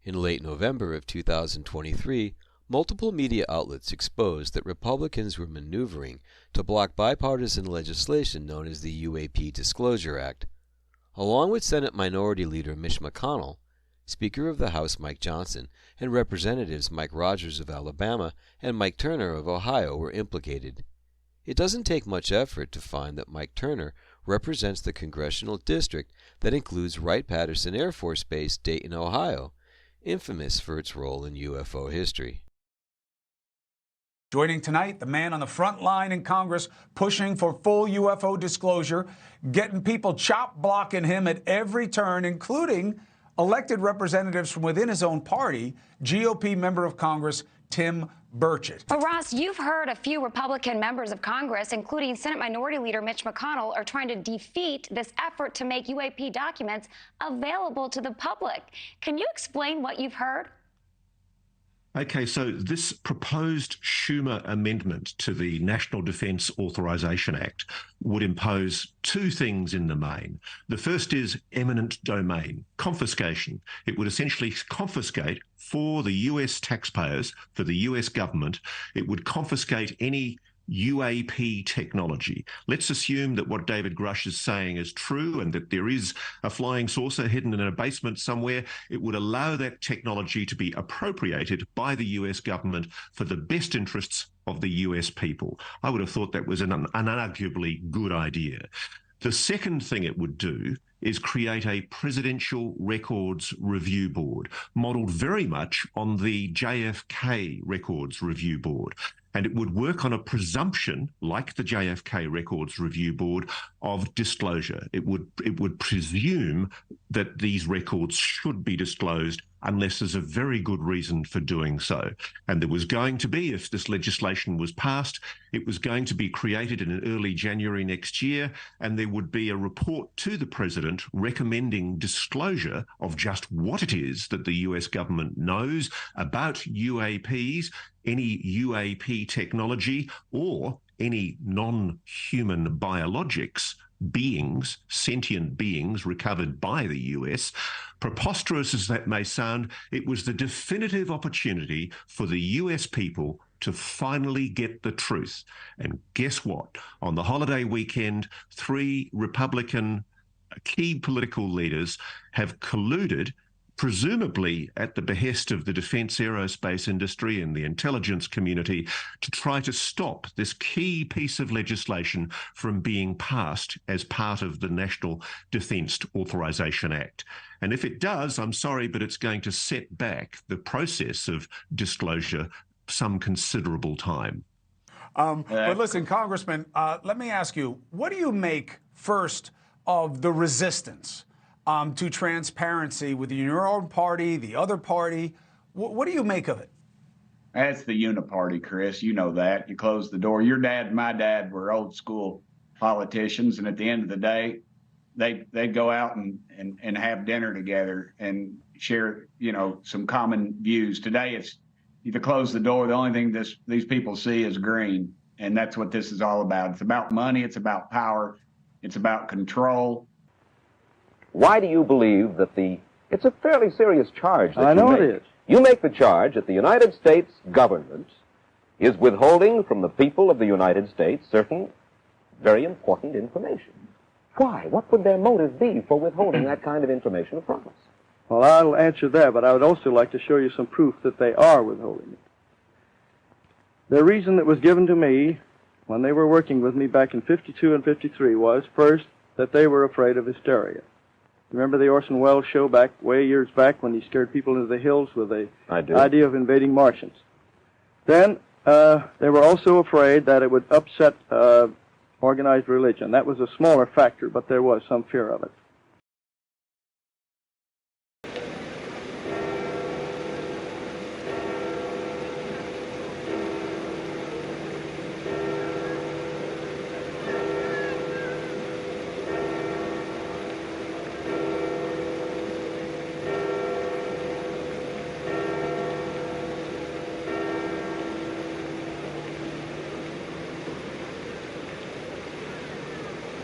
In late November of 2023, multiple media outlets exposed that Republicans were maneuvering to block bipartisan legislation known as the UAP Disclosure Act. Along with Senate Minority Leader Mitch McConnell, Speaker of the House Mike Johnson, and Representatives Mike Rogers of Alabama and Mike Turner of Ohio were implicated. It doesn't take much effort to find that Mike Turner represents the congressional district that includes Wright-Patterson Air Force Base, Dayton, Ohio, infamous for its role in UFO history. Joining tonight, the man on the front line in Congress pushing for full UFO disclosure, getting people chop-blocking him at every turn, including elected representatives from within his own party, GOP member of Congress Tim Burchett. Well, Ross, you've heard a few Republican members of Congress, including Senate Minority Leader Mitch McConnell, are trying to defeat this effort to make UAP documents available to the public. Can you explain what you've heard? Okay, so this proposed Schumer amendment to the National Defense Authorization Act would impose two things in the main. The first is eminent domain, confiscation. It would essentially confiscate for the US taxpayers, for the US government, it would confiscate any UAP technology. Let's assume that what David Grush is saying is true and that there is a flying saucer hidden in a basement somewhere. It would allow that technology to be appropriated by the US government for the best interests of the US people. I would have thought that was an unarguably good idea. The second thing it would do is create a Presidential Records Review Board, modelled very much on the JFK Records Review Board. And it would work on a presumption, like the JFK Records Review Board, of disclosure. It would presume that these records should be disclosed unless there's a very good reason for doing so. And there was going to be, if this legislation was passed, it was going to be created in early January next year, and there would be a report to the president recommending disclosure of just what it is that the US government knows about UAPs, any UAP technology, or any non-human biologics, beings, sentient beings recovered by the US. Preposterous as that may sound, it was the definitive opportunity for the US people to finally get the truth. And guess what? On the holiday weekend, 3 Republican key political leaders have colluded, presumably at the behest of the defense aerospace industry and the intelligence community, to try to stop this key piece of legislation from being passed as part of the National Defense Authorization Act. And if it does, I'm sorry, but it's going to set back the process of disclosure some considerable time. But listen, Congressman, let me ask you, what do you make first of the resistance to transparency within your own party, the other party? What do you make of it? That's the uniparty, Chris. You know that. You close the door. Your dad and my dad were old school politicians, and at the end of the day, they'd go out and have dinner together and share, some common views. Today, it's you close the door. The only thing these people see is green, and that's what this is all about. It's about money. It's about power. It's about control. Why do you believe that it's a fairly serious charge that I know you make. it is. You make the charge that the United States government is withholding from the people of the United States certain very important information. Why? What would their motive be for withholding that kind of information from us? Well, I'll answer that, but I would also like to show you some proof that they are withholding it. The reason that was given to me when they were working with me back in 52 and 53 was, first, that they were afraid of hysteria. Remember the Orson Welles show way years back when he scared people into the hills with the idea of invading Martians? Then they were also afraid that it would upset organized religion. That was a smaller factor, but there was some fear of it.